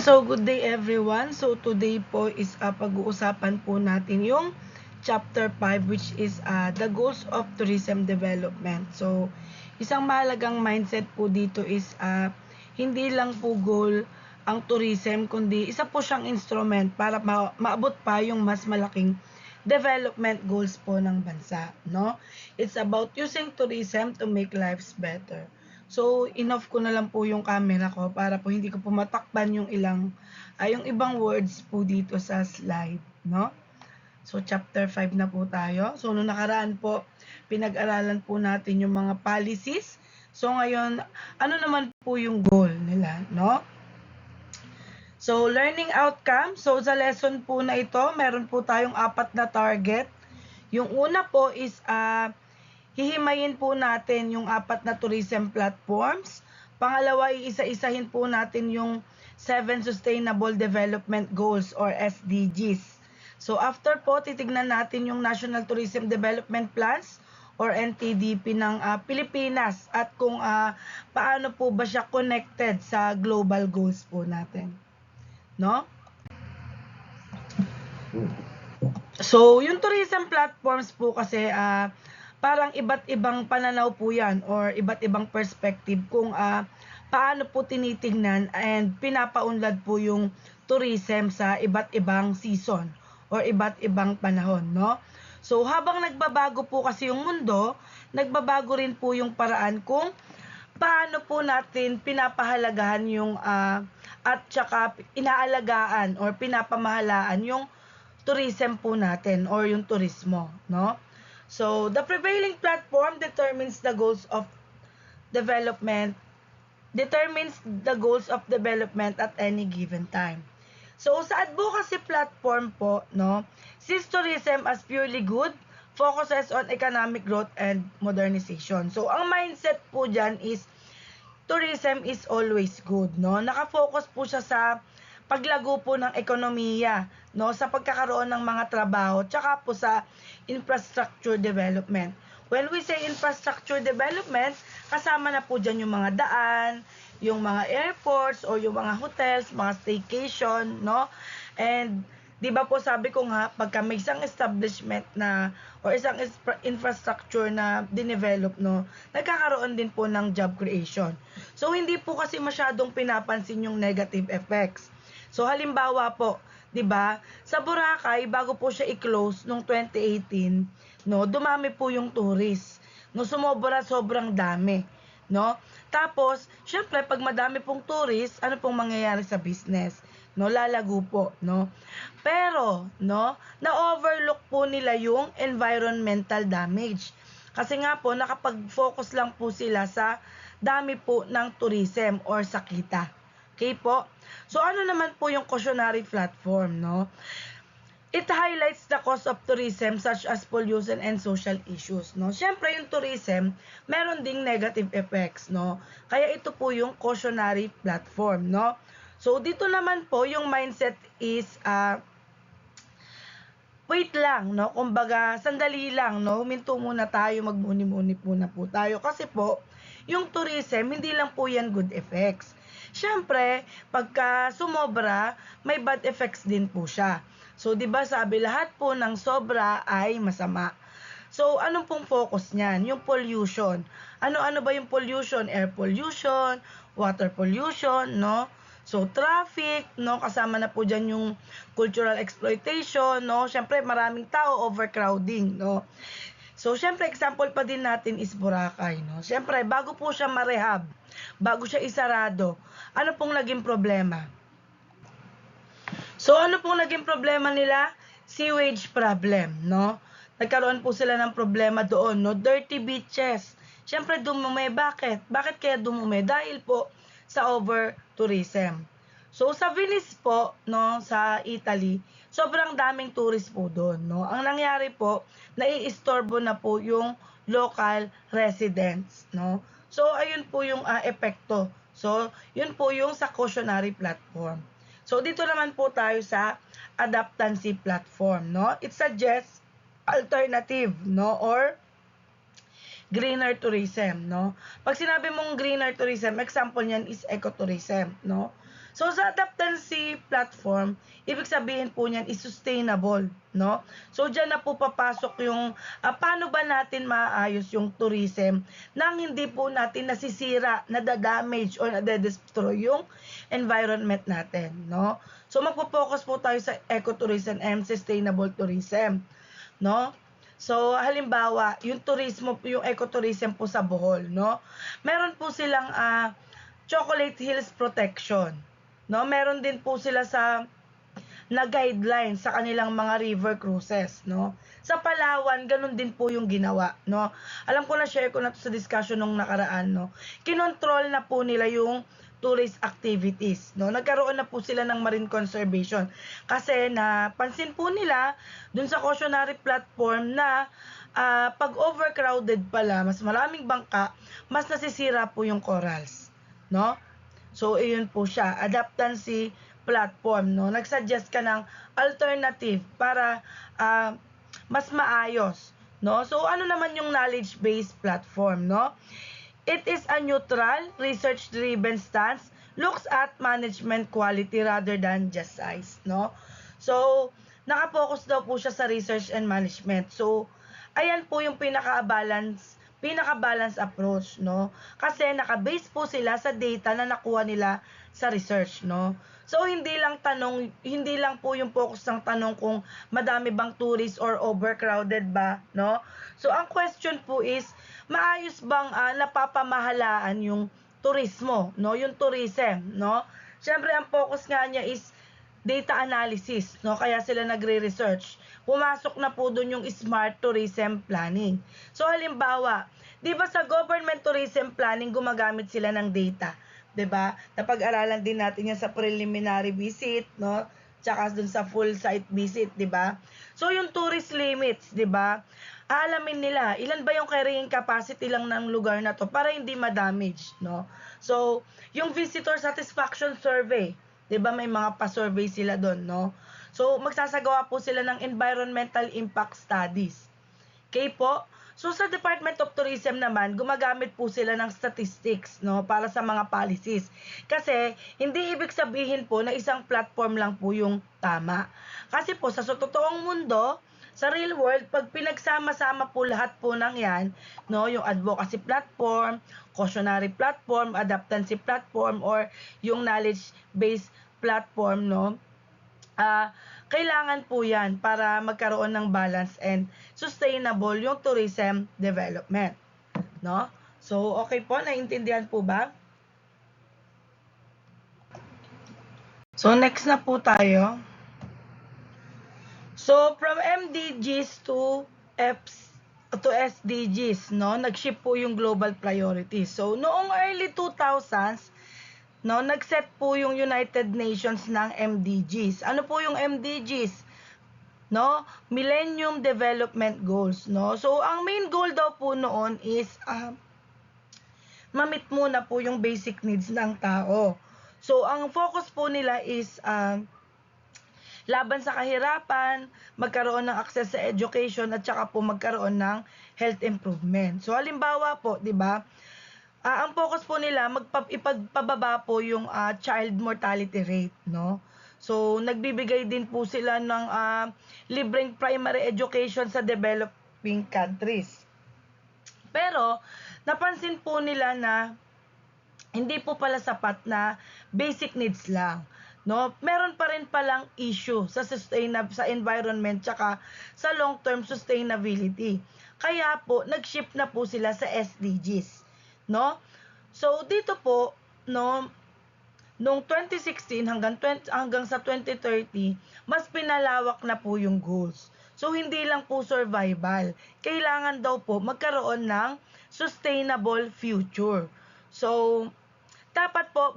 So, good day everyone. So, today po is pag-uusapan po natin yung chapter 5 which is the goals of tourism development. So, isang mahalagang mindset po dito is hindi lang po goal ang tourism kundi isa po siyang instrument para maabot pa yung mas malaking development goals po ng bansa, no? It's about using tourism to make lives better. So, in-off ko na lang po yung camera ko para po hindi ko po matakpan yung yung ibang words po dito sa slide, no? So, chapter 5 na po tayo. So, nung nakaraan po, pinag-aralan po natin yung mga policies. So, ngayon, ano naman po yung goal nila, no? So, learning outcome. So, sa lesson po na ito, meron po tayong 4 na target. Yung una po is hihimayin po natin yung 4 na tourism platforms. Pangalawa, iisa-isahin po natin yung 7 Sustainable Development Goals or SDGs. So after po, titignan natin yung National Tourism Development Plans or NTDP ng Pilipinas at kung paano po ba siya connected sa global goals po natin. No? So, yung tourism platforms po kasi parang iba't ibang pananaw po yan or iba't ibang perspective kung paano po tinitingnan and pinapaunlad po yung tourism sa iba't ibang season or iba't ibang panahon, no? So, habang nagbabago po kasi yung mundo, nagbabago rin po yung paraan kung paano po natin pinapahalagahan yung at saka inaalagaan or pinapamahalaan yung tourism po natin or yung turismo, no? So, the prevailing platform determines the goals of development at any given time. So, sa advocacy platform po, no, sees tourism as purely good, focuses on economic growth and modernization. So, ang mindset po dyan is tourism is always good, no? Nakafocus po siya sa paglago po ng ekonomiya, no, sa pagkakaroon ng mga trabaho, tsaka po sa infrastructure development. When we say infrastructure development, kasama na po dyan yung mga daan, yung mga airports, or yung mga hotels, mga staycation, no? And, di ba po sabi ko nga, pagka may isang establishment na, or isang infrastructure na dinevelop, no, nagkakaroon din po ng job creation. So, hindi po kasi masyadong pinapansin yung negative effects. So halimbawa po, 'di ba? Sa Boracay bago po siya i-close nung 2018, no, dumami po yung tourist. No, sumobra sobrang dami, no? Tapos, syempre pag madami pong tourist, ano pong mangyayari sa business? No, lalago po, no? Pero, no, na-overlook po nila yung environmental damage. Kasi nga po nakapag-focus lang po sila sa dami po ng tourism or sa kita. Okay po? So, ano naman po yung cautionary platform, no? It highlights the cost of tourism such as pollution and social issues, no? Siyempre, yung tourism, meron ding negative effects, no? Kaya ito po yung cautionary platform, no? So, dito naman po, yung mindset is, wait lang, no? Kumbaga, sandali lang, no? Huminto muna tayo, magmuni-muni muna po tayo. Kasi po, yung tourism, hindi lang po yan good effects. Siyempre, pagka sumobra, may bad effects din po siya. So, 'di ba sabi lahat po ng sobra ay masama. So, anong pong focus niyan? Yung pollution. Ano-ano ba yung pollution? Air pollution, water pollution, no? So, traffic, no? Kasama na po dyan yung cultural exploitation, no? Siyempre, maraming tao, overcrowding, no? So, syempre, example pa din natin is Boracay, no? Syempre, bago po siya marehab, bago siya isarado, ano pong naging problema? So, ano pong naging problema nila? Sewage problem, no? Nagkaroon po sila ng problema doon, no? Dirty beaches. Syempre, dumumi. Bakit? Bakit kaya dumumi? Dahil po sa over-tourism. So, sa Venice po, no, sa Italy, sobrang daming tourist po doon, no? Ang nangyari po, naiistorbo na po yung local residents, no? So, ayun po yung epekto. So, yun po yung sa cautionary platform. So, dito naman po tayo sa adaptancy platform, no? It suggests alternative, no? Or greener tourism, no? Pag sinabi mong greener tourism, example niyan is ecotourism, no? So sa adaptancy platform, ibig sabihin po niyan is sustainable, no? So diyan na po papasok yung paano ba natin maayos yung tourism nang hindi po natin nasisira, nadadamage or nade-destroy yung environment natin, no? So magpo-focus po tayo sa ecotourism and sustainable tourism, no? So, halimbawa, yung turismo, yung ecotourism po sa Bohol, no? Meron po silang Chocolate Hills Protection, no? Meron din po sila na guidelines sa kanilang mga river cruises, no? Sa Palawan, ganun din po yung ginawa, no? Alam ko na share ko na to sa discussion nung nakaraan, no? Kinontrol na po nila yung tourist activities, no? Nagkaroon na po sila ng marine conservation kasi napansin po nila dun sa cautionary platform na pag overcrowded pala, mas maraming bangka, mas nasisira po yung corals, no? So, iyon po siya, adaptancy platform, no? Nagsuggest ka ng alternative para mas maayos, no? So, ano naman yung knowledge-based platform, no? It is a neutral, research-driven stance, looks at management quality rather than just size, no? So, nakapokus daw po siya sa research and management. So, ayan po yung pinaka-balance approach, no? Kasi naka-base po sila sa data na nakuha nila sa research, no? So, hindi lang po yung focus ng tanong kung madami bang tourists or overcrowded ba, no? So, ang question po is, maayos bang napapamahalaan yung turismo, no? Yung tourism, no? Siyempre, ang focus nga niya is data analysis, no? Kaya sila nagre-research. Pumasok na po doon yung smart tourism planning. So, halimbawa, di ba sa government tourism planning, gumagamit sila ng data, di ba? Napag-aralan din natin yan sa preliminary visit, no? Tsaka dun sa full site visit, di ba? So, yung tourist limits, di ba? Aalamin nila, ilan ba yung carrying capacity lang ng lugar na to para hindi ma-damage, no? So, yung visitor satisfaction survey, 'di ba may mga pa-survey sila doon, no? So, magsasagawa po sila ng environmental impact studies. Okay po? So, sa Department of Tourism naman, gumagamit po sila ng statistics, no, para sa mga policies. Kasi, hindi ibig sabihin po na isang platform lang po yung tama. Kasi po, sa totoong mundo, sa real world, pag pinagsama-sama po lahat po ng yan, no, yung advocacy platform, cautionary platform, adaptancy platform, or yung knowledge-based platform, no, kailangan po yan para magkaroon ng balance and sustainable yung tourism development, no? So, okay po, naiintindihan po ba? So, next na po tayo. So, from MDGs to SDGs, no? Nag-shift po yung global priorities. So, noong early 2000s, no, nag-set po yung United Nations ng MDGs. Ano po yung MDGs? No? Millennium Development Goals, no? So, ang main goal daw po noon is ma-meet muna po yung basic needs ng tao. So, ang focus po nila is laban sa kahirapan, magkaroon ng access sa education at saka po magkaroon ng health improvement. So halimbawa po, 'di ba? Ang focus po nila ipagpababa po yung child mortality rate, no? So nagbibigay din po sila ng libreng primary education sa developing countries. Pero napansin po nila na hindi po pala sapat na basic needs lang, no? Meron pa rin palang issue sa environment tsaka sa long-term sustainability. Kaya po nag-shift na po sila sa SDGs, no? So dito po, no, noong 2016 hanggang sa 2030, mas pinalawak na po yung goals. So hindi lang po survival, kailangan daw po magkaroon ng sustainable future. So dapat po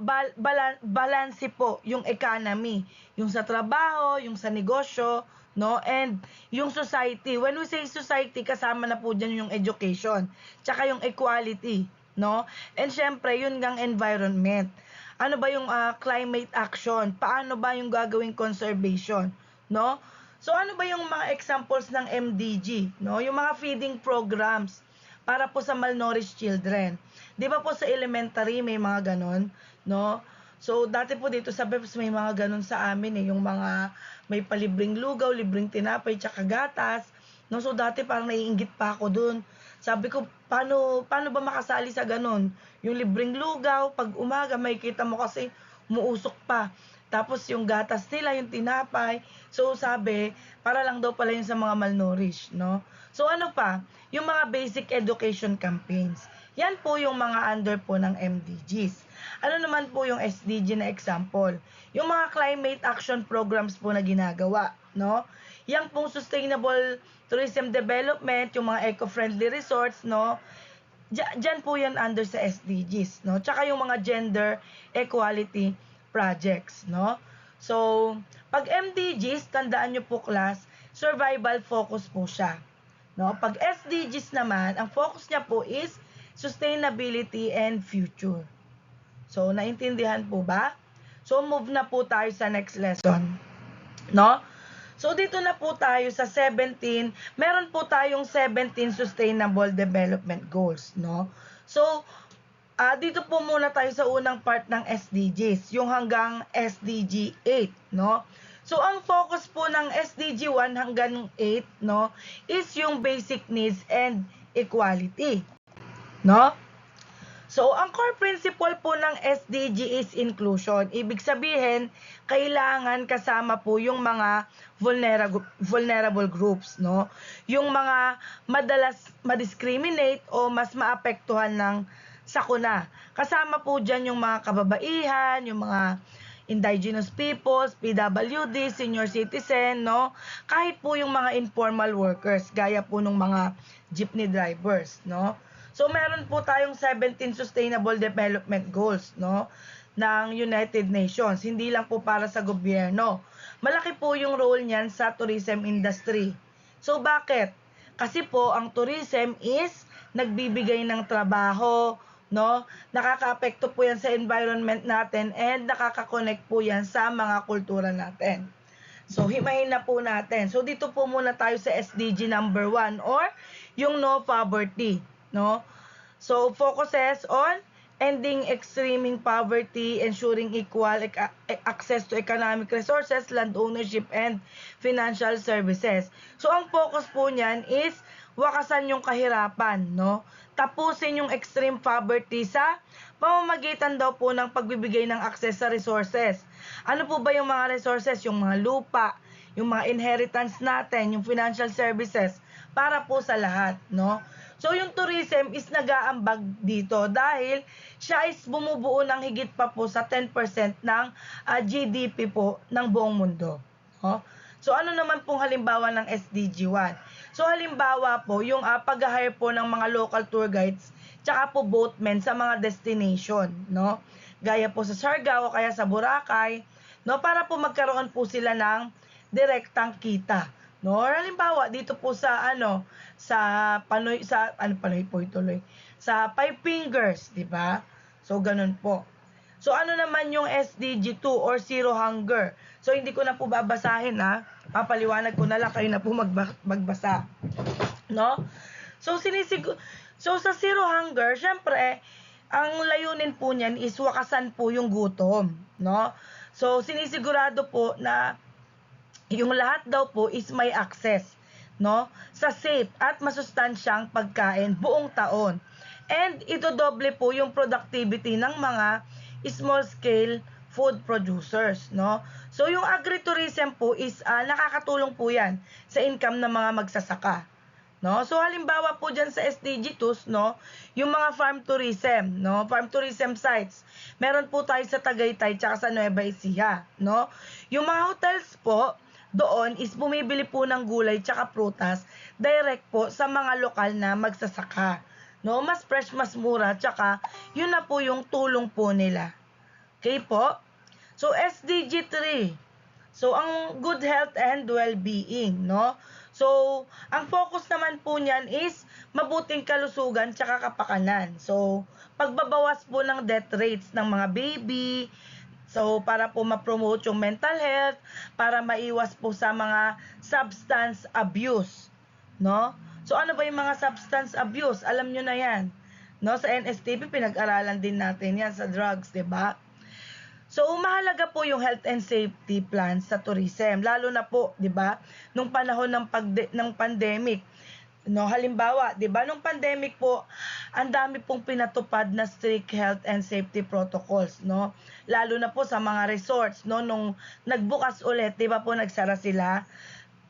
balance po yung economy, yung sa trabaho, yung sa negosyo, no, and yung society. When we say society, kasama na po diyan yung education, tsaka yung equality, no? And syempre, yun ngang environment. Ano ba yung climate action? Paano ba yung gagawing conservation, no? So ano ba yung mga examples ng MDG, no? Yung mga feeding programs para po sa malnourished children. 'Di ba po sa elementary may mga ganon, no? So, dati po dito sa BEPS may mga gano'n sa amin, eh, yung mga may palibreng lugaw, libreng tinapay, tsaka gatas, 'no. So, dati parang naiinggit pa ako dun. Sabi ko, "Paano paano ba makasali sa gano'n?" Yung libreng lugaw, 'pag umaga makikita mo kasi umuusok pa. Tapos yung gatas nila, yung tinapay. So, sabi, para lang daw pala yun sa mga malnourished, 'no. So, ano pa, yung mga basic education campaigns. Yan po yung mga under po ng MDGs. Ano naman po yung SDG na example? Yung mga climate action programs po na ginagawa, no? Yang pong sustainable tourism development, yung mga eco-friendly resorts, no? Diyan po yan under sa SDGs, no? Tsaka yung mga gender equality projects, no? So, pag MDGs, tandaan nyo po class, survival focus po siya. No? Pag SDGs naman, ang focus niya po is sustainability and future. So, naintindihan po ba? So, move na po tayo sa next lesson. No? So, dito na po tayo sa 17. Meron po tayong 17 Sustainable Development Goals. No? So, dito po muna tayo sa unang part ng SDGs, yung hanggang SDG 8, no? So, ang focus po ng SDG 1 hanggang 8, no, is yung basic needs and equality, no? So, ang core principle po ng SDG is inclusion. Ibig sabihin, kailangan kasama po yung mga vulnerable groups, no? Yung mga madalas ma-discriminate o mas maapektuhan ng sakuna. Kasama po dyan yung mga kababaihan, yung mga indigenous peoples, PWD, senior citizen, no? Kahit po yung mga informal workers, gaya po ng mga jeepney drivers, no? So, meron po tayong 17 Sustainable Development Goals, no, ng United Nations. Hindi lang po para sa gobyerno. Malaki po yung role niyan sa tourism industry. So, bakit? Kasi po, ang tourism is nagbibigay ng trabaho, no? Nakakaapekto po yan sa environment natin and nakaka-connect po yan sa mga kultura natin. So, himayin na po natin. So, dito po muna tayo sa SDG number 1 or yung no poverty, no? So, focuses on ending extreme poverty, ensuring equal access to economic resources, land ownership, and financial services. So, ang focus po niyan is wakasan yung kahirapan, no? Tapusin yung extreme poverty sa pamamagitan daw po ng pagbibigay ng access sa resources. Ano po ba yung mga resources? Yung mga lupa, yung mga inheritance natin, yung financial services, para po sa lahat, no? So, yung tourism is nag-aambag dito dahil siya is bumubuo ng higit pa po sa 10% ng GDP po ng buong mundo. No? So, ano naman pong halimbawa ng SDG 1? So, halimbawa po, yung pag-hire po ng mga local tour guides tsaka po boatmen sa mga destination, no? Gaya po sa Siargao o kaya sa Boracay, no? Para po magkaroon po sila ng direktang kita. No, or halimbawa dito po sa sa Panoy po ituloy. Sa Five Fingers, 'di ba? So ganun po. So ano naman yung SDG 2 or Zero Hunger? So hindi ko na po babasahin ha. Papaliwanag ko na lang kayo na po magbasa. No? So so sa Zero Hunger, syempre ang layunin po niyan is wakasan po yung gutom, no? So sinisigurado po na yung lahat daw po is may access, no, sa safe at masustansyang pagkain buong taon. And ito doble po yung productivity ng mga small scale food producers, no. So yung agritourism po is nakakatulong po yan sa income ng mga magsasaka. No? So halimbawa po diyan sa SDG 2, no, yung mga farm tourism, no, farm tourism sites. Meron po tayo sa Tagaytay tsaka sa Nueva Ecija, no. Yung mga hotels po doon is bumibili po ng gulay tsaka prutas direct po sa mga lokal na magsasaka. No, mas fresh, mas mura, tsaka yun na po yung tulong po nila. Okay po? So SDG 3. So ang good health and well-being, no? So, ang focus naman po niyan is mabuting kalusugan tsaka kapakanan. So, pagbabawas po ng death rates ng mga baby. So, para po ma-promote yung mental health, para maiwas po sa mga substance abuse, no? So, ano ba yung mga substance abuse? Alam nyo na yan. No, sa NSTP pinag-aralan din natin yan sa drugs, 'di ba? So, mahalaga po yung health and safety plan sa tourism, lalo na po, 'di ba, nung panahon ng pandemic. No, halimbawa, 'di ba, nung pandemic po, ang dami pong pinatupad na strict health and safety protocols, no? Lalo na po sa mga resorts, no, nung nagbukas ulit, 'di ba po nagsara sila,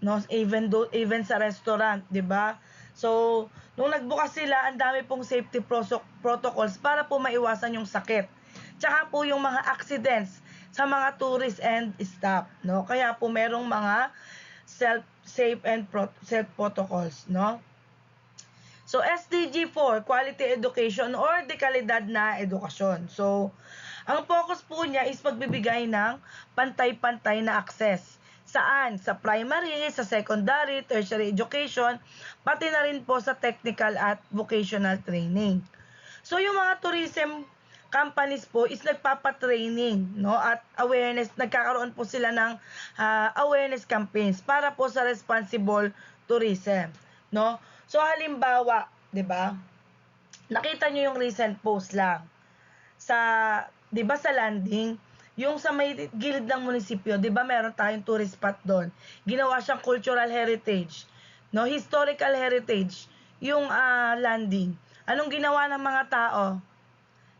no? Even sa restaurant, 'di ba? So, nung nagbukas sila, ang dami pong safety protocols para po maiwasan yung sakit. Tsaka po yung mga accidents sa mga tourists and staff, no? Kaya po merong mga safe and self protocols, no? So, SDG 4, quality education or dekalidad na edukasyon. So, ang focus po niya is pagbibigay ng pantay-pantay na access. Saan? Sa primary, sa secondary, tertiary education, pati na rin po sa technical at vocational training. So, yung mga tourism companies po is nagpapatraining, no, at awareness, nagkakaroon po sila ng awareness campaigns para po sa responsible tourism, no. So halimbawa, 'di ba? Nakita niyo yung recent post lang sa, 'di ba, sa landing, yung sa may gilid ng munisipyo, 'di ba, meron tayong tourist spot doon. Ginawa siyang cultural heritage, no, historical heritage, yung landing. Anong ginawa ng mga tao?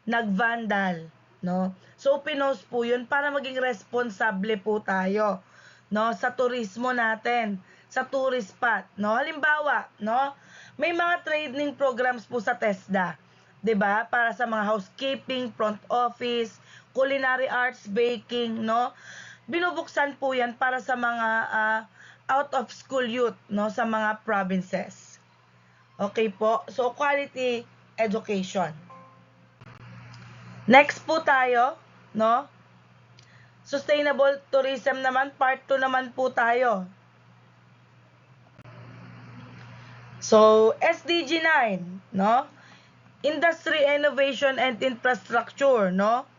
Nag-vandal, no? So pinost po 'yun para maging responsable po tayo, no, sa turismo natin, sa tourist spot, no? Halimbawa, no, may mga training programs po sa TESDA, 'di ba? Para sa mga housekeeping, front office, culinary arts, baking, no? Binubuksan po 'yan para sa mga out of school youth, no, sa mga provinces. Okay po. So quality education. Next po tayo, no? Sustainable tourism naman, part 2 naman po tayo. So, SDG 9, no? Industry, innovation, and infrastructure, no?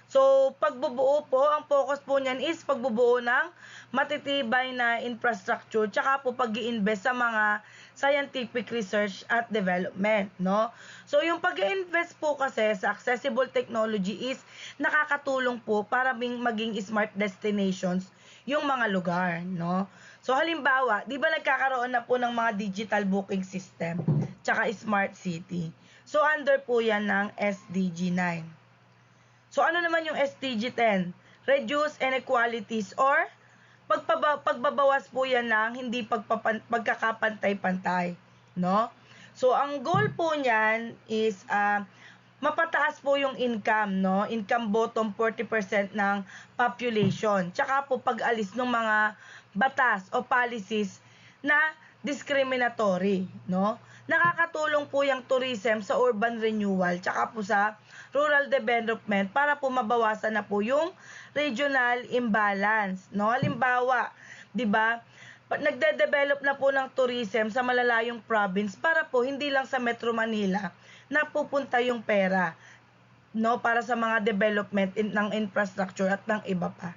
So, pagbubuo po, ang focus po niyan is pagbubuo ng matitibay na infrastructure tsaka po pag-i-invest sa mga scientific research at development, no? So, yung pag-i-invest po kasi sa accessible technology is nakakatulong po para maging smart destinations yung mga lugar, no? So, halimbawa, di ba nagkakaroon na po ng mga digital booking system tsaka smart city. So, under po yan ng SDG 9. So, ano naman yung SDG 10? Reduce inequalities or pagbabawas po yan ng hindi pagkakapantay-pantay, no? So, ang goal po niyan is mapataas po yung income, no? Income bottom 40% ng population. Tsaka po pag-alis ng mga batas o policies na discriminatory, no? Nakakatulong po yung tourism sa urban renewal tsaka po sa rural development para po mabawasan na po yung regional imbalance, no? Halimbawa, 'di ba? Nagde-develop na po ng tourism sa malalayong province para po hindi lang sa Metro Manila napupunta yung pera, no, para sa mga development ng infrastructure at ng iba pa,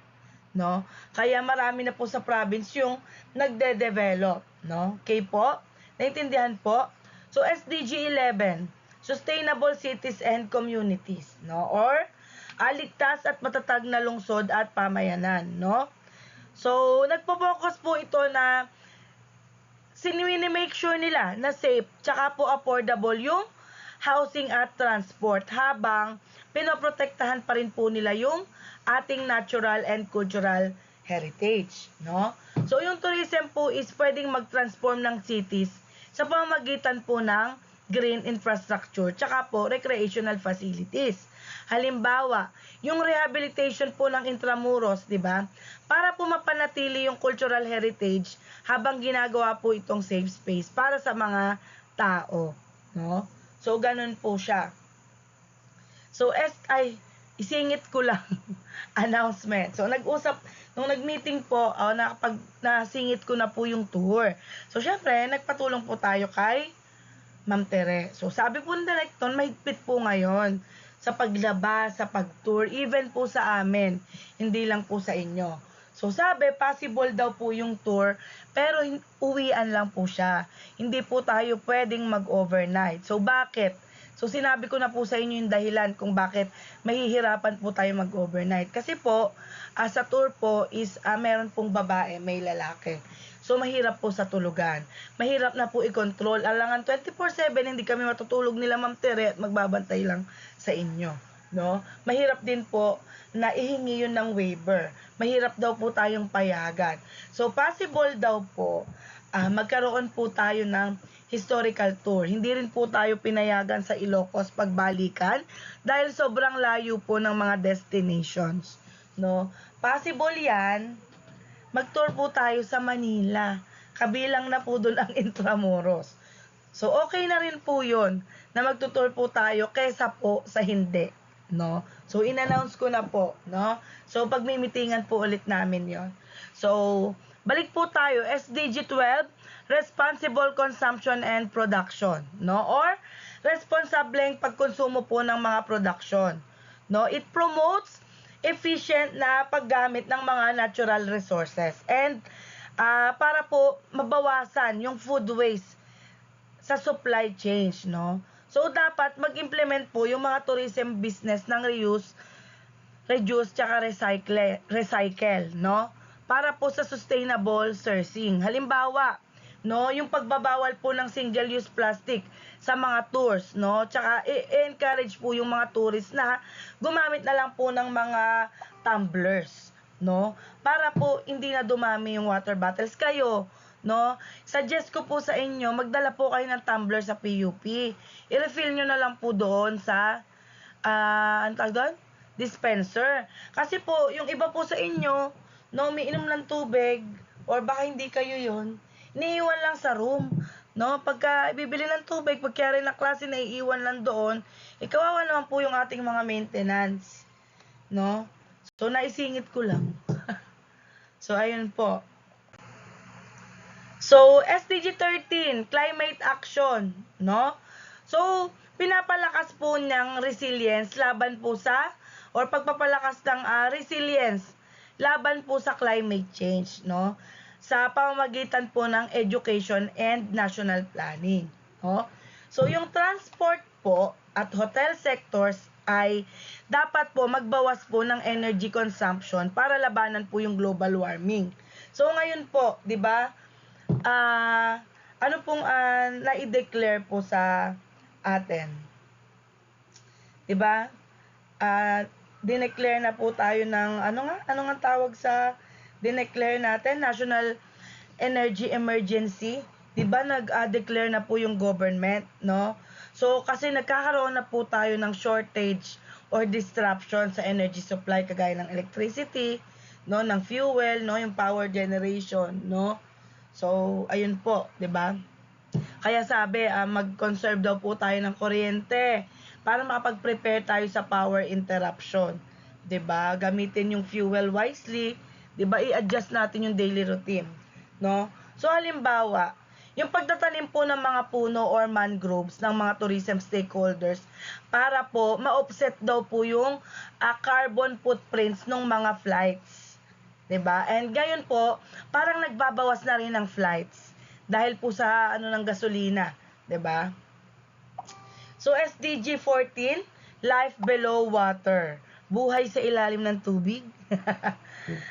no? Kaya marami na po sa province yung nagde-develop, no? Okay po? Naintindihan po? So SDG 11, sustainable cities and communities, no? Or ligtas at matatag na lungsod at pamayanan, no? So nagpo-focus po ito na make sure nila na safe tsaka po affordable yung housing at transport habang pinoprotektahan pa rin po nila yung ating natural and cultural heritage, no? So yung tourism po is pwedeng mag-transform ng cities sa pamamagitan po ng green infrastructure tsaka po recreational facilities. Halimbawa, yung rehabilitation po ng intramuros, 'di ba? Para po mapanatili yung cultural heritage habang ginagawa po itong safe space para sa mga tao, no? So ganun po siya. So isingit ko lang announcement. So nung nag-meeting po, nasingit ko na po yung tour. So syempre, nagpatulong po tayo kay Ma'am Tere. So sabi po ng director, mahigpit po ngayon sa paglaba, sa pag-tour, even po sa amin, hindi lang po sa inyo. So sabi, possible daw po yung tour, pero uwian lang po siya. Hindi po tayo pwedeng mag-overnight. So bakit? So sinabi ko na po sa inyo yung dahilan kung bakit mahihirapan po tayo mag-overnight. Kasi po, sa tour po is meron pong babae, may lalaki. So mahirap po sa tulugan. Mahirap na po i-control. Alangan 24/7 hindi kami matutulog nila Ma'am Tere at magbabantay lang sa inyo, no? Mahirap din po na ihingi yun ng waiver. Mahirap daw po tayong payagan. So possible daw po magkaroon po tayo ng historical tour. Hindi rin po tayo pinayagan sa Ilocos pagbalikan dahil sobrang layo po ng mga destinations, no? Possible 'yan. Mag-tour po tayo sa Manila. Kabilang na po doon ang Intramuros. So okay na rin po 'yon na magtutour po tayo kaysa po sa hindi, no? So in-announce ko na po, no? So pagmimitingan po ulit namin 'yon. So balik po tayo, SDG 12, responsible consumption and production, no? Or responsableng pagkonsumo po ng mga production, no? It promotes efficient na paggamit ng mga natural resources and para po mabawasan yung food waste sa supply chain, no? So dapat mag-implement po yung mga tourism business ng reduce tsaka recycle, no? Para po sa sustainable sourcing. Halimbawa, no, yung pagbabawal po ng single-use plastic sa mga tours, no? Tsaka i-encourage po yung mga tourists na gumamit na lang po ng mga tumblers, no? Para po hindi na dumami yung water bottles kayo, no? Suggest ko po sa inyo, magdala po kayo ng tumbler sa PUP. I-refill nyo na lang po doon sa ano tawag doon? Dispenser. Kasi po, yung iba po sa inyo, no, umiinom ng tubig, or baka hindi kayo yun, iniiwan lang sa room, no? Pagka bibili ng tubig, pagkaya na klase na iiwan lang doon, kawawa naman po yung ating mga maintenance, no? So, naisingit ko lang. So, ayun po. So, SDG 13, climate action, no? So, pinapalakas po ng resilience laban po sa, or pagpapalakas ng resilience laban po sa climate change, no? Sa pamamagitan po ng education and national planning, no? So yung transport po at hotel sectors ay dapat po magbawas po ng energy consumption para labanan po yung global warming. So ngayon po, 'di ba? Ano pong na-declare po sa atin? 'Di ba? Dineclare na po tayo ng ano nga tawag sa dineclare natin, National Energy Emergency. 'Di ba nag-declare na po yung government, no? So kasi nagkakaroon na po tayo ng shortage or disruption sa energy supply kagaya ng electricity, no, ng fuel, no, yung power generation, no? So ayun po, 'di ba? Kaya sabi, mag-conserve daw po tayo ng kuryente para makapag-prepare tayo sa power interruption. 'Di ba? Gamitin yung fuel wisely, 'di ba? I-adjust natin yung daily routine, no? So halimbawa, yung pagtatanim po ng mga puno or mangroves ng mga tourism stakeholders para po ma-offset daw po yung carbon footprints ng mga flights. 'Di ba? And gayon po, parang nagbabawas na rin ng flights dahil po sa ng gasolina, 'di ba? So SDG 14, life below water. Buhay sa ilalim ng tubig.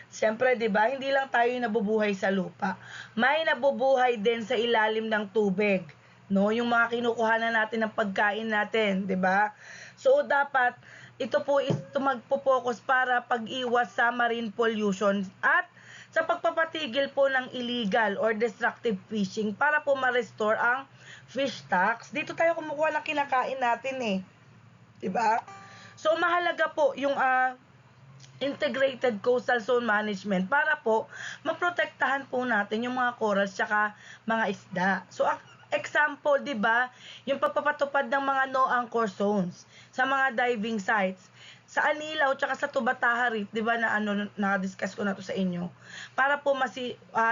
Siyempre, 'di ba? Hindi lang tayo nabubuhay sa lupa. May nabubuhay din sa ilalim ng tubig, no? Yung mga kinukuhanan natin ng pagkain natin, 'di ba? So dapat ito po is magpo-focus para pag-iwas sa marine pollution at sa pagpapatigil po ng illegal or destructive fishing para po ma-restore ang fish stocks. Dito tayo kumukuha ng kinakain natin eh. 'Di ba? So mahalaga po yung integrated coastal zone management para po maprotektahan po natin yung mga corals tsaka mga isda. So example, 'di ba, yung pagpapatupad ng mga no anchor zones sa mga diving sites sa Anilao tsaka sa Tubataha Reef, 'di ba, na-discuss ko na to sa inyo. Para po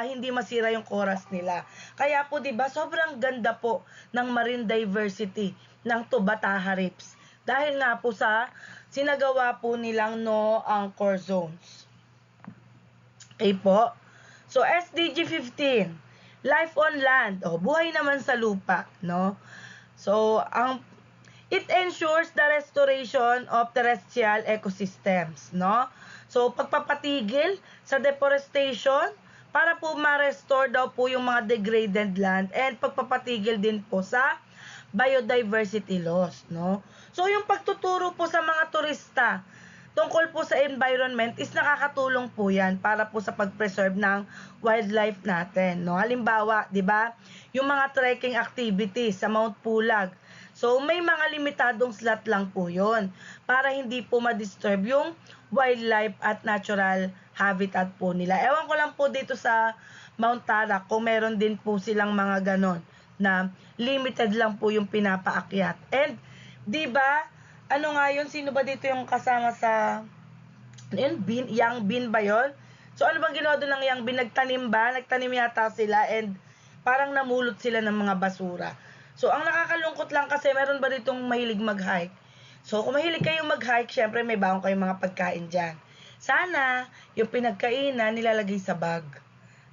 hindi masira yung corals nila. Kaya po 'di ba, sobrang ganda po ng marine diversity ng Tubataha Reefs. Dahil nga po sa sinagawa po nilang no anchor zones. Okay po. So SDG 15, life on land. Buhay naman sa lupa, no? So It ensures the restoration of terrestrial ecosystems, no? So, pagpapatigil sa deforestation para po ma-restore daw po yung mga degraded land and pagpapatigil din po sa biodiversity loss, no? So, yung pagtuturo po sa mga turista tungkol po sa environment is nakakatulong po yan para po sa pag-preserve ng wildlife natin, no? Halimbawa, di ba, yung mga trekking activities sa Mount Pulag. So, may mga limitadong slot lang po yon para hindi po ma-disturb yung wildlife at natural habitat po nila. Ewan ko lang po dito sa Mount Tarak kung meron din po silang mga ganon na limited lang po yung pinapaakyat. And, di ba, ano nga yun, sino ba dito yung kasama sa, yun, Yang Bin ba yun? So, ano bang ginawa doon ng Yang Bin? Nagtanim ba? Nagtanim yata sila and parang namulot sila ng mga basura. So, ang nakakalungkot lang kasi meron ba ditong mahilig mag-hike? So, kung mahilig kayong mag-hike, syempre may baon kayong mga pagkain dyan. Sana, yung pinagkainan nilalagay sa bag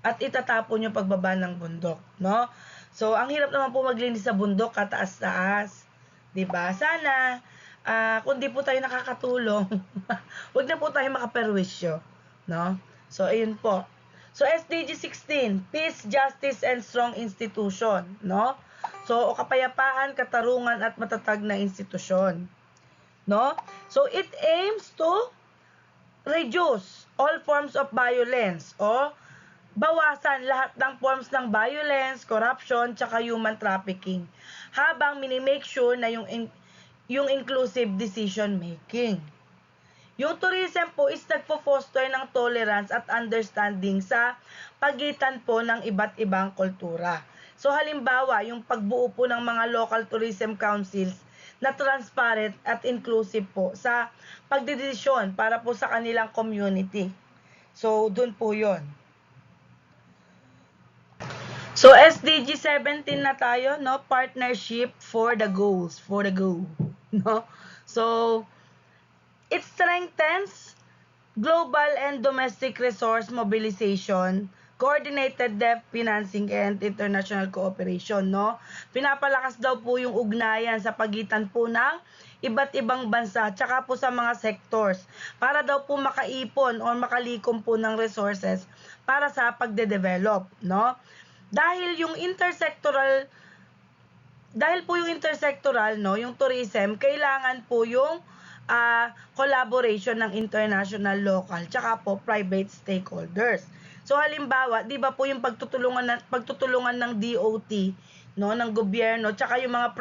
at itatapon yung pagbaba ng bundok, no? So, ang hirap naman po maglinis sa bundok, kataas-taas. 'Di ba? Sana, kung di po tayo nakakatulong, wag na po tayo makaperwisyo, no? So, ayun po. So, SDG 16, Peace, Justice, and Strong Institution, no? So, kapayapaan, katarungan, at matatag na institusyon, no? So, it aims to reduce all forms of violence o bawasan lahat ng forms ng violence, corruption, tsaka human trafficking. Habang minimake sure na yung inclusive decision making. Yung tourism po is nagpo-foster ng tolerance at understanding sa pagitan po ng iba't ibang kultura. So halimbawa, yung pagbuo po ng mga local tourism councils na transparent at inclusive po sa pagdedesisyon para po sa kanilang community. So, dun po yon. So, SDG 17 na tayo, no? Partnership for the goals, for the goal, no? So, it strengthens global and domestic resource mobilization, coordinated debt financing, and international cooperation, no? Pinapalakas daw po yung ugnayan sa pagitan po ng iba't ibang bansa, tsaka po sa mga sectors, para daw po makaipon o makalikom po ng resources para sa pagde-develop, no? Dahil po yung intersectoral, no, yung tourism, kailangan po yung collaboration ng international, local, tsaka po private stakeholders. So halimbawa, 'di ba po yung pagtutulungan ng DOT, no, ng gobyerno, tsaka yung mga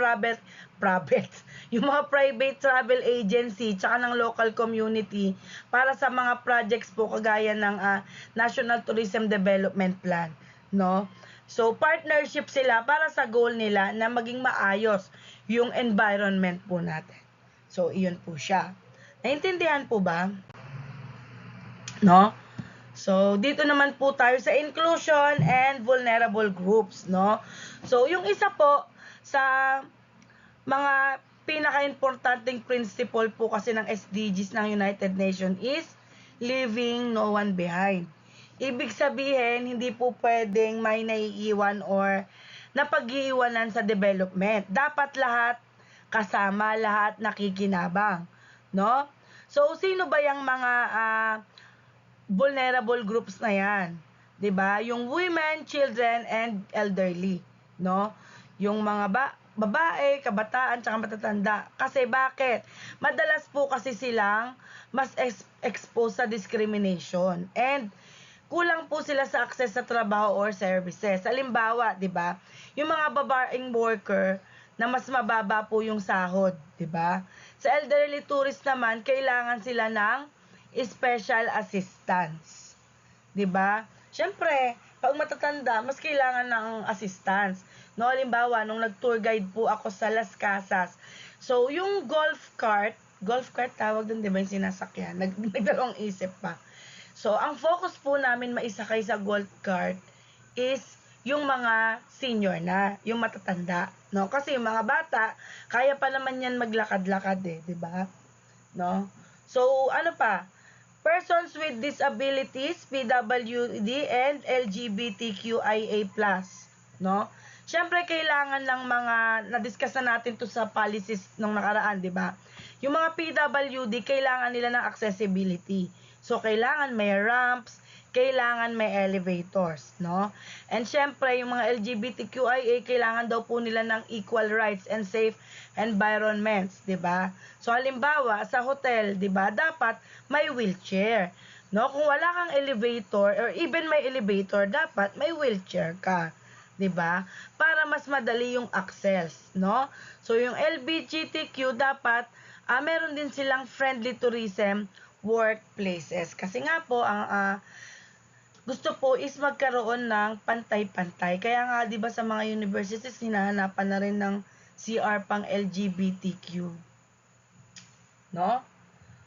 yung mga private travel agency, tsaka ng local community para sa mga projects po kagaya ng National Tourism Development Plan, no? So partnership sila para sa goal nila na maging maayos yung environment po natin. So, iyon po siya. Naintindihan po ba? No? So, dito naman po tayo sa inclusion and vulnerable groups, no? So, yung isa po sa mga pinaka-importanting principle po kasi ng SDGs ng United Nations is leaving no one behind. Ibig sabihin, hindi po pwedeng may naiiwan or napag-iiwanan sa development. Dapat lahat kasama, lahat nakikinabang, no? So, sino ba yung mga vulnerable groups na yan? 'Di ba? Yung women, children, and elderly, no? Yung mga babae, kabataan, tsaka matatanda. Kasi bakit? Madalas po kasi silang mas exposed sa discrimination and kulang po sila sa access sa trabaho or services. Halimbawa, 'di ba? Yung mga babaeng worker na mas mababa po yung sahod, 'di ba? Sa elderly tourist naman, kailangan sila ng special assistance, 'di ba? Syempre, pag matatanda, mas kailangan ng assistance. No, halimbawa, nung nag-tour guide po ako sa Las Casas. So, yung golf cart tawag doon, 'di ba, yung sinasakyan? Nagdalawang isip pa. So, ang focus po namin maisakay sa golf cart is yung mga senior na, yung matatanda, no? Kasi yung mga bata, kaya pa naman yan maglakad-lakad eh, 'di ba? No? So, ano pa? Persons with disabilities, PWD, and LGBTQIA+, no? Siyempre, kailangan ng mga, na-discuss na natin to sa policies nung nakaraan, di ba? Yung mga PWD, kailangan nila ng accessibility. So, kailangan may ramps, kailangan may elevators, no? And syempre, yung mga LGBTQIA, kailangan daw po nila ng equal rights and safe environments, 'di ba? So halimbawa, sa hotel, 'di ba, dapat may wheelchair, no? Kung wala kang elevator or even may elevator, dapat may wheelchair ka, 'di ba? Para mas madali yung access, no? So yung LGBTQ dapat meron din silang friendly tourism workplaces. Kasi nga po ang gusto po is magkaroon ng pantay-pantay. Kaya nga 'di ba sa mga universities hinahanapan na rin ng CR pang LGBTQ, no?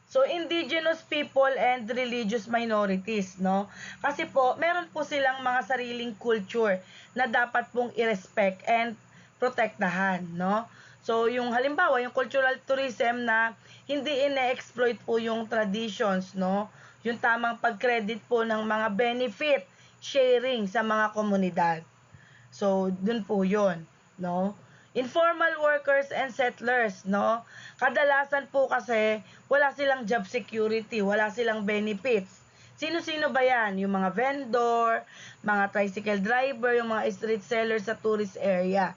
So indigenous people and religious minorities, no? Kasi po meron po silang mga sariling culture na dapat pong i-respect and protektahan, no? So yung halimbawa, yung cultural tourism na hindi ine-exploit po yung traditions, no? Yung tamang pag-credit po ng mga benefit sharing sa mga komunidad. So, dun po yun, no? Informal workers and settlers, no? Kadalasan po kasi wala silang job security, wala silang benefits. Sino-sino ba yan? Yung mga vendor, mga tricycle driver, yung mga street sellers sa tourist area,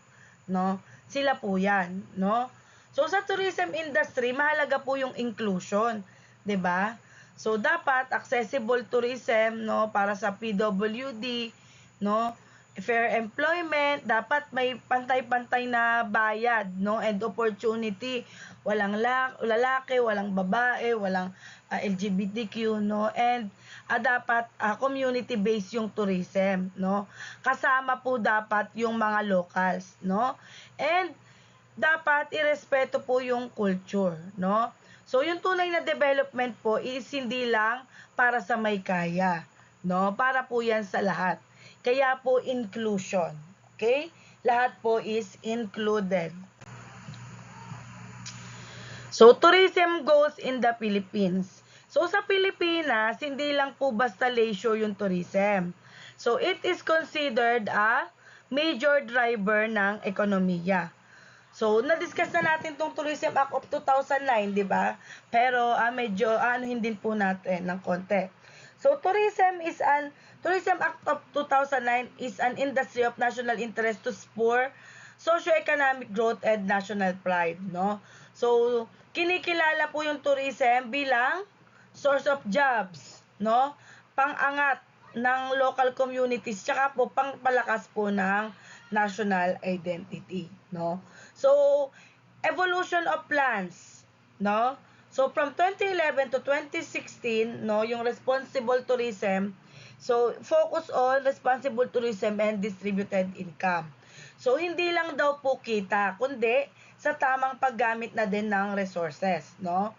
no? Sila po yan, no? So, sa tourism industry, mahalaga po yung inclusion, 'di ba? So, dapat accessible tourism, no, para sa PWD, no? Fair employment, dapat may pantay-pantay na bayad, no, and opportunity. Walang lalaki, walang babae, walang LGBTQ, no, and dapat community-based yung tourism, no. Kasama po dapat yung mga locals, no, and dapat irespeto po yung culture, no? So, yung tunay na development po is hindi lang para sa may kaya, no? Para po yan sa lahat. Kaya po inclusion, okay? Lahat po is included. So, tourism goals in the Philippines. So, sa Pilipinas, hindi lang po basta leisure yung tourism. So, it is considered a major driver ng ekonomiya. So, na-discuss na natin tong Tourism Act of 2009, di ba? Pero medyo anuhin din po natin ng konti. So, Tourism Act of 2009 is an industry of national interest to spur socio-economic growth and national pride, no? So, kinikilala po yung tourism bilang source of jobs, no? Pang-angat ng local communities, tsaka po pangpalakas po ng national identity, no? So, evolution of plans, no? So, from 2011 to 2016, no, yung responsible tourism, so, focus on responsible tourism and distributed income. So, hindi lang daw po kita, kundi sa tamang paggamit na din ng resources, no?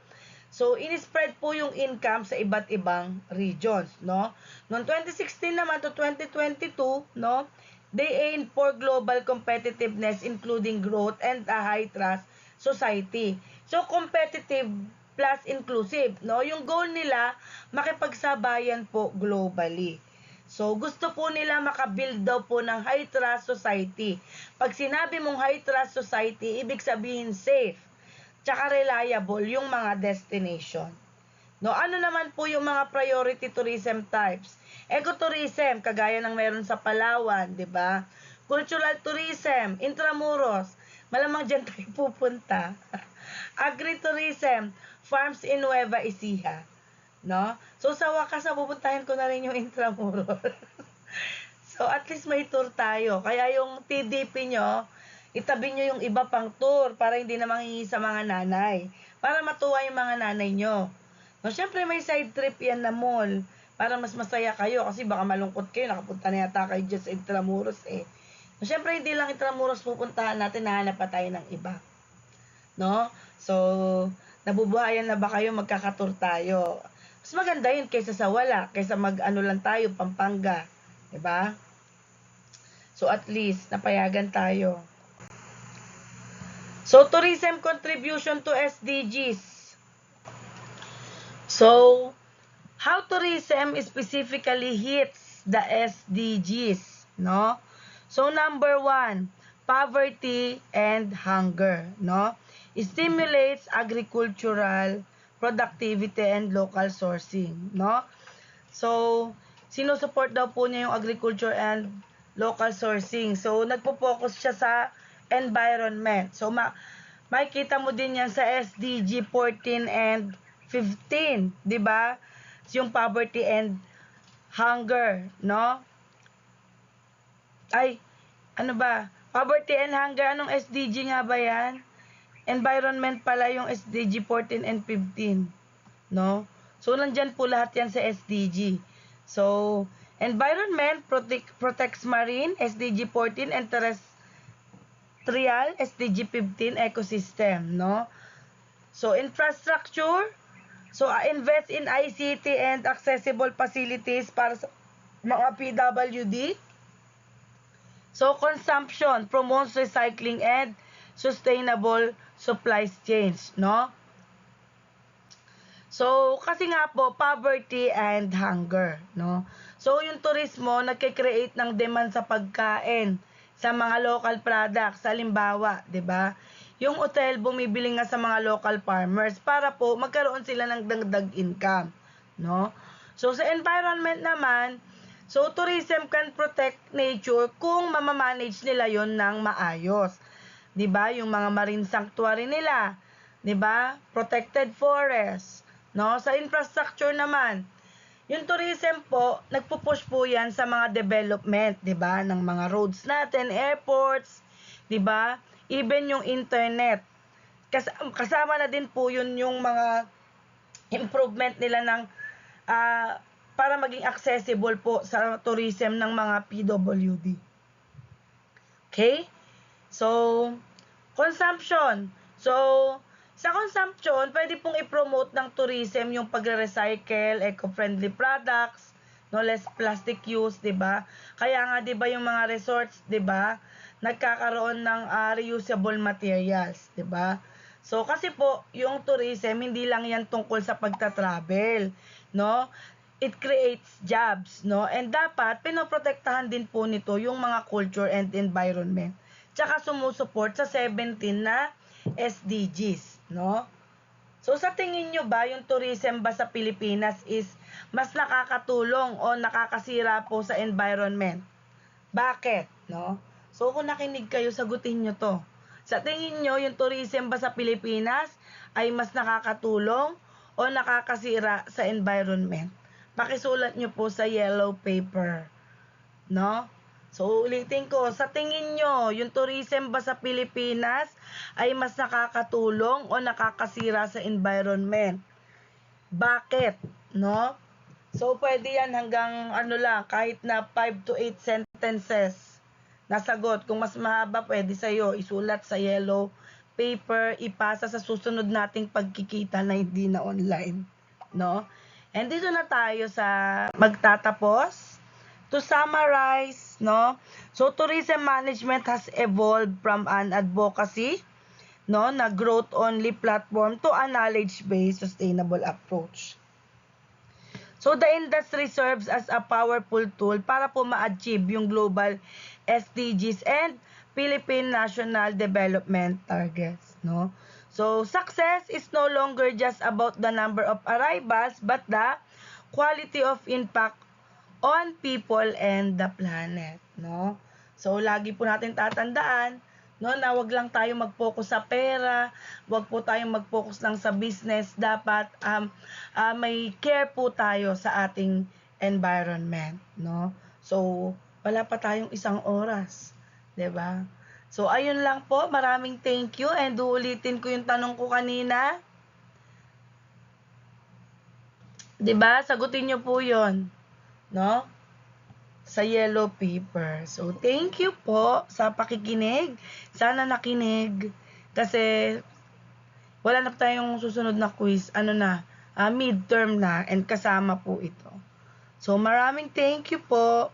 So, in-spread po yung income sa iba't ibang regions, no? Noong 2016 naman to 2022, no, they aim for global competitiveness including growth and a high trust society. So, competitive plus inclusive, no? Yung goal nila, makipagsabayan po globally. So, gusto po nila makabuild daw po ng high trust society. Pag sinabi mong high trust society, ibig sabihin safe, tsaka reliable yung mga destination. No, ano naman po yung mga priority tourism types? Ecotourism, kagaya ng meron sa Palawan, 'di ba? Cultural tourism, Intramuros, malamang diyan tayo pupunta. Agritourism, farms in Nueva Ecija, no? So sa wakas pupuntahin ko na rin yung Intramuros. So at least may tour tayo. Kaya yung TDP nyo, itabi nyo yung iba pang tour para hindi na manghingi sa mga nanay. Para matuwa yung mga nanay nyo. No, syempre may side trip yan na mall para mas masaya kayo kasi baka malungkot kayo, nakapunta na yata kayo dyan sa Intramuros eh. No, syempre hindi lang Intramuros pupuntahan natin, nahanap pa tayo ng iba. No? So, nabubuhayan na ba kayo, magkakatur tayo? Mas maganda yun kaysa sa wala, kaysa mag-ano lang tayo, Pampanga. Diba? So, at least, napayagan tayo. So, tourism contribution to SDGs. So, how tourism specifically hits the SDGs, no? So, number 1, poverty and hunger, no? Stimulates agricultural productivity and local sourcing, no? So, sinusupport daw po niya yung agriculture and local sourcing. So, nagpo-focus siya sa environment. So, makikita mo din yan sa SDG 14 and 15, di ba? Yung poverty and hunger, no? Ay, ano ba? Poverty and hunger, anong SDG nga ba yan? Environment pala yung SDG 14 and 15, no? So, nandyan po lahat yan sa SDG. So, environment protects marine, SDG 14, and terrestrial, SDG 15, ecosystem, no? So, infrastructure, so invest in ICT and accessible facilities para sa mga PWD. So, consumption promotes recycling and sustainable supply chains, no? So, kasi nga po, poverty and hunger, no? So, yung turismo, nagkikreate ng demand sa pagkain, sa mga local products, halimbawa, 'di ba? Yung hotel bumibili nga sa mga local farmers para po magkaroon sila ng dagdag income, no? So, sa environment naman, so, tourism can protect nature kung mamamanage nila yon ng maayos. 'Di ba? Yung mga marine sanctuary nila, 'di ba? Protected forest, no? Sa infrastructure naman, yung tourism po, nagpo-push po 'yan sa mga development, 'di ba? Ng mga roads natin, airports, 'di ba? Even yung internet. Kasama na din po yun yung mga improvement nila ng para maging accessible po sa tourism ng mga PWD. Okay? So, consumption. So, sa consumption, pwede pong i-promote ng tourism yung pagre-recycle, eco-friendly products, no, less plastic use, 'di ba? Kaya nga 'di ba yung mga resorts, 'di ba, nagkakaroon ng reusable materials, 'di ba? So, kasi po, yung tourism, hindi lang yan tungkol sa pagta-travel, no? It creates jobs, no? And dapat, pinoprotektahan din po nito yung mga culture and environment. Tsaka sumusuport sa 17 na SDGs, no? So, sa tingin nyo ba, yung tourism ba sa Pilipinas is mas nakakatulong o nakakasira po sa environment? Bakit, no? So, kung nakinig kayo, sagutin nyo to. Sa tingin nyo, yung tourism ba sa Pilipinas ay mas nakakatulong o nakakasira sa environment? Pakisulat nyo po sa yellow paper, no? So, ulitin ko, sa tingin nyo, yung tourism ba sa Pilipinas ay mas nakakatulong o nakakasira sa environment? Bakit, no? So, pwede yan hanggang ano lang, kahit na 5 to 8 sentences nasagot. Kung mas mahaba, pwede sa'yo isulat sa yellow paper, ipasa sa susunod nating pagkikita na hindi na online, no? And dito na tayo sa magtatapos. To summarize, no? So, tourism management has evolved from an advocacy, no, na growth-only platform to a knowledge-based sustainable approach. So, the industry serves as a powerful tool para po ma-achieve yung global SDGs and Philippine National Development Targets, no? So, success is no longer just about the number of arrivals, but the quality of impact on people and the planet, no? So, lagi po natin tatandaan, no, na wag lang tayo mag-focus sa pera, wag po tayong mag-focus lang sa business, dapat may care po tayo sa ating environment, no? So, wala pa tayong 1 oras, 'di ba? So, ayun lang po, maraming thank you, and uulitin ko yung tanong ko kanina. 'Di ba? Sagutin niyo po 'yon, no? Sa yellow paper. So, thank you po sa pakikinig. Sana nakinig. Kasi, wala na tayong susunod na quiz. Ano na, midterm na. And kasama po ito. So, maraming thank you po.